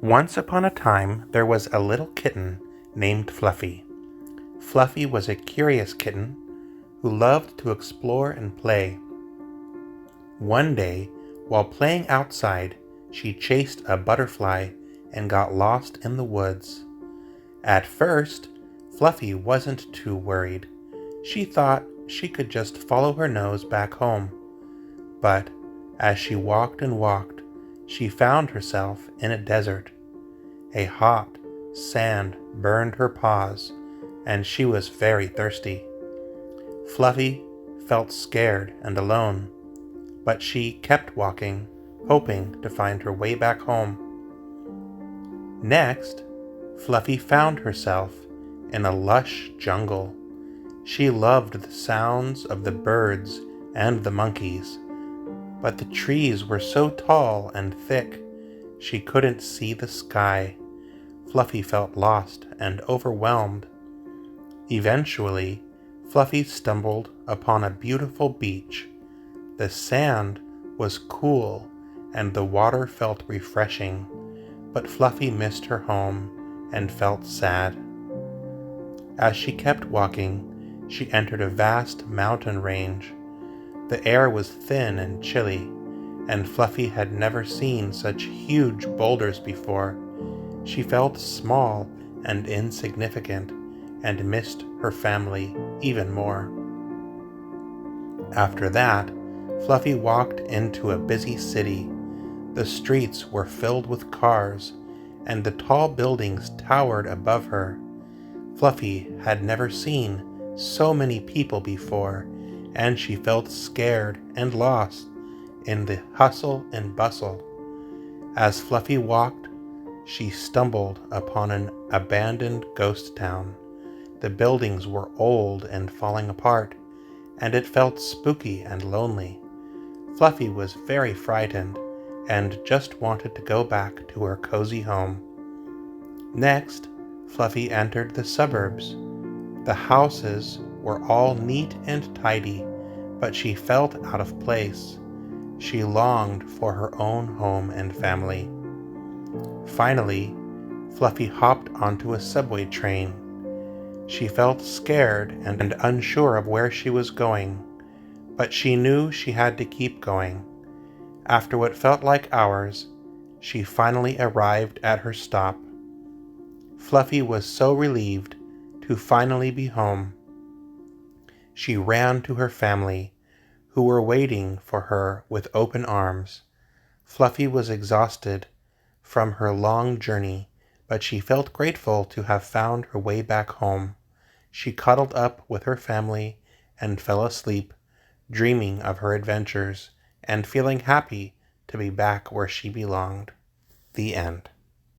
Once upon a time, there was a little kitten named Fluffy. Fluffy was a curious kitten who loved to explore and play. One day, while playing outside, she chased a butterfly and got lost in the woods. At first, Fluffy wasn't too worried. She thought she could just follow her nose back home. But as she walked and walked, she found herself in a desert. A hot sand burned her paws, and she was very thirsty. Fluffy felt scared and alone, but she kept walking, hoping to find her way back home. Next, Fluffy found herself in a lush jungle. She loved the sounds of the birds and the monkeys, but the trees were so tall and thick she couldn't see the sky. Fluffy felt lost and overwhelmed. Eventually, Fluffy stumbled upon a beautiful beach. The sand was cool and the water felt refreshing, but Fluffy missed her home and felt sad. As she kept walking, she entered a vast mountain range. The air was thin and chilly, and Fluffy had never seen such huge boulders before. She felt small and insignificant and missed her family even more. After that, Fluffy walked into a busy city. The streets were filled with cars, and the tall buildings towered above her. Fluffy had never seen so many people before, and she felt scared and lost in the hustle and bustle. As Fluffy walked, she stumbled upon an abandoned ghost town. The buildings were old and falling apart, and it felt spooky and lonely. Fluffy was very frightened and just wanted to go back to her cozy home. Next, Fluffy entered the suburbs. The houses were all neat and tidy, but she felt out of place. She longed for her own home and family. Finally, Fluffy hopped onto a subway train. She felt scared and unsure of where she was going, but she knew she had to keep going. After what felt like hours, she finally arrived at her stop. Fluffy was so relieved to finally be home. She ran to her family, who were waiting for her with open arms. Fluffy was exhausted from her long journey, but she felt grateful to have found her way back home. She cuddled up with her family and fell asleep, dreaming of her adventures and feeling happy to be back where she belonged. The end.